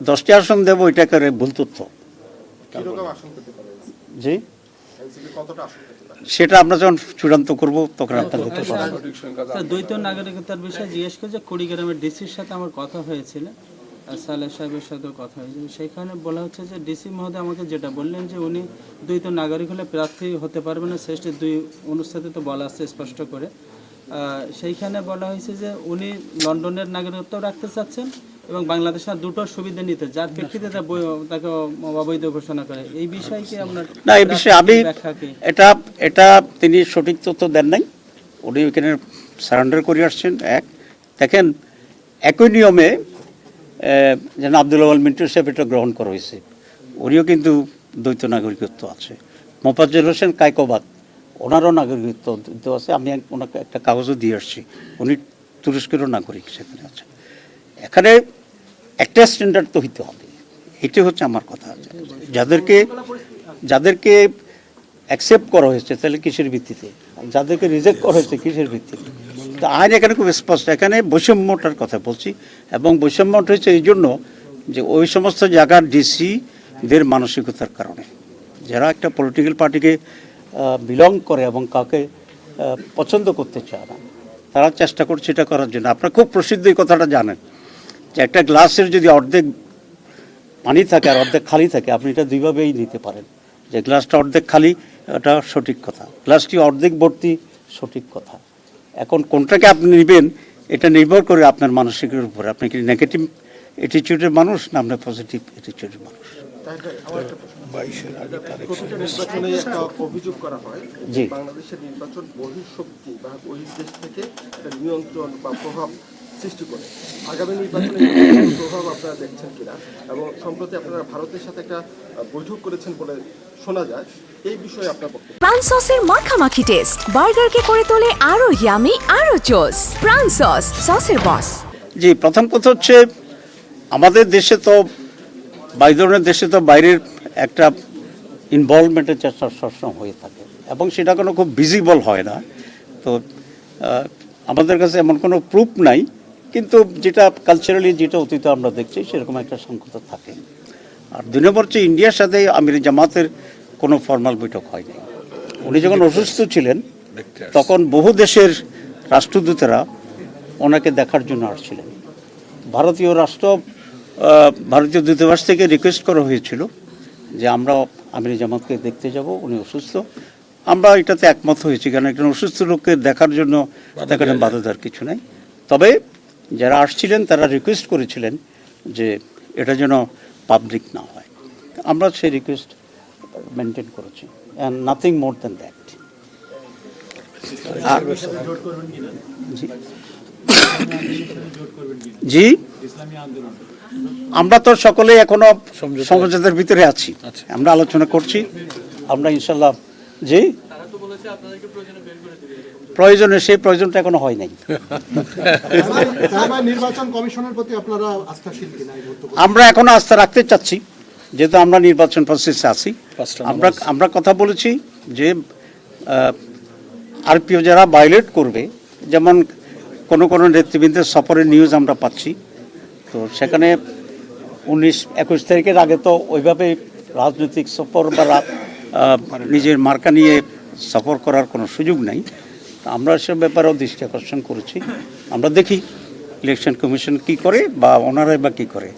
10টি আসন দেবো এটা করে ভুল তথ্য। জি, সেটা আমরা যখন চূড়ান্ত করব তখন আপনাদের দ্বৈত নাগরিকতার বিষয়ে জিজ্ঞেস করে যে কুড়িগ্রামের ডিসির সাথে আমার কথা হয়েছিল, সালেহ সাহেবের সাথেও কথা হয়েছিল। সেইখানে বলা হচ্ছে যে ডিসি মহোদয় আমাকে যেটা বললেন যে উনি দ্বৈত নাগরিক হলে প্রার্থী হতে পারবে না, শ্রেষ্ঠ দুই অনুষ্ঠানে তো বলা আছে স্পষ্ট করে। সেইখানে বলা হয়েছে যে উনি লন্ডনের নাগরিকত্বও রাখতে চাচ্ছেন এবং বাংলাদেশের দুটো সুবিধা নিতে, যার প্রেক্ষিতে তাকে অবৈধ ঘোষণা করে। এই বিষয়ে কি আপনার না, এই বিষয়ে আমি এটা তিনি সঠিক তথ্য দেন নাই। উনি ওইখানে সারেন্ডার করে আসছেন। দেখেন, একই নিয়মে যেন আব্দুল আওয়াল মিন্টু সাহেব এটা গ্রহণ করা হয়েছে, উনিও কিন্তু দ্বৈত নাগরিকত্ব আছে। মোফাজ্জল হোসেন কায়কোবাদ, ওনারও নাগরিকত্ব আছে। আমি ওনাকে একটা কাগজও দিয়ে আসছি, উনি তুরস্কেরও নাগরিক সেখানে আছে। এখানে একটা স্ট্যান্ডার্ড তো হইতে হবে, এটি হচ্ছে আমার কথা। যাদেরকে অ্যাকসেপ্ট করা হয়েছে তাহলে কিসের ভিত্তিতে, যাদেরকে রিজেক্ট করা হয়েছে কিসের ভিত্তিতে। তো আইন এখানে খুব স্পষ্ট, এখানে বৈষম্যটার কথা বলছি। এবং বৈষম্যটা হচ্ছে এই জন্য যে ওই সমস্ত জায়গার ডিসিদের মানসিকতার কারণে, যারা একটা পলিটিক্যাল পার্টিকে বিলং করে এবং কাউকে পছন্দ করতে চায় না, তারা চেষ্টা করছে এটা করার জন্য। আপনারা খুব প্রসিদ্ধ এই কথাটা জানেন যে একটা গ্লাসের যদি অর্ধেক পানি থাকে আর অর্ধেক খালি থাকে, আপনি এটা দুইভাবেই নিতে পারেন। যে গ্লাসটা অর্ধেক খালি, এটা সঠিক কথা। গ্লাসটি অর্ধেক ভর্তি, সঠিক কথা। এখন কোনটাকে আপনি নেবেন এটা নির্ভর করে আপনার মানসিকের উপরে। আপনি কি নেগেটিভ অ্যাটিটিউডের মানুষ না আপনার পজিটিভ অ্যাটিটিউডের মানুষ। নির্বাচনে একটা অভিযোগ করা হয় জি, বাংলাদেশের নির্বাচন বহিঃশক্তি বা বহির্দেশ থেকে একটা নিয়ন্ত্রণ বা প্রভাব সৃষ্টি করে। আগামী নির্বাচনে প্রভাব আপনারা দেখছেন কিনা, এবং সম্প্রতি আপনারা ভারতের সাথে একটা বৈঠক করেছেন বলে শোনা যায়, এই বিষয়ে আপনার বক্তব্য। প্রাণ সসের মাখামাখি টেস্ট বার্গারকে করে তোলে আরো ইয়ামি আরো জোস। প্রাণ সস, সসের বস। জি, প্রথম কথা হচ্ছে আমাদের দেশে তো এই ধরনের দেশে তো বাইরের একটা ইনভলভমেন্টের চেষ্টা সবসময় হয়ে থাকে এবং সেটা কোনো খুব ভিজিবল হয় না। তো আমাদের কাছে এমন কোনো প্রুফ নাই, কিন্তু যেটা কালচারালি যেটা অতীতে আমরা দেখছি সেরকম একটা সংকট থাকে। আর 2 নম্বর হচ্ছে ইন্ডিয়ার সাথে আমির জামাতের কোনো ফর্মাল বৈঠক হয়নি। উনি যখন অসুস্থ ছিলেন তখন বহু দেশের রাষ্ট্রদূতেরা ওনাকে দেখার জন্য আসছিলেন। ভারতীয় দূতাবাস থেকে রিকোয়েস্ট করা হয়েছিল যে আমরা আমির জামাতকে দেখতে যাব, উনি অসুস্থ। আমরা এটাতে একমত হয়েছি, কারণ একজন অসুস্থ লোককে দেখার জন্য দেখানো বাধা দেওয়ার কিছু নাই। তবে যারা আসছিলেন তারা রিকোয়েস্ট করেছিলেন যে এটা যেন পাবলিক না হয়। আমরা সেই রিকোয়েস্ট মেনটেন করেছি, and nothing more than that. জি, আমরা তো সকলে এখনো সমঝোতার ভিতরে আছি, আমরা আলোচনা করছি। আমরা ইনশাল্লাহ জি প্রয়োজনে সেই প্রয়োজনটা এখনো হয় নাই। নির্বাচন কমিশনের প্রতি আপনারা আস্থাশীল কিনা? আমরা এখনো আস্থা রাখতে চাচ্ছি, যেহেতু আমরা নির্বাচন প্রসেসে আছি। আমরা কথা বলেছি যে আরপিও যারা ভায়োলেট করবে, যেমন কোনো নেতৃবৃন্দের সফরের নিউজ আমরা পাচ্ছি, তো সেখানে 19-21 তারিখের আগে তো ওইভাবে রাজনৈতিক সফর বা নিজের মার্কা নিয়ে সফর করার কোনো সুযোগ নাই। আমরা সে ব্যাপারেও দৃষ্টি আকর্ষণ করেছি। আমরা দেখি ইলেকশন কমিশন কি করে বা ওনারাই বা কী করে।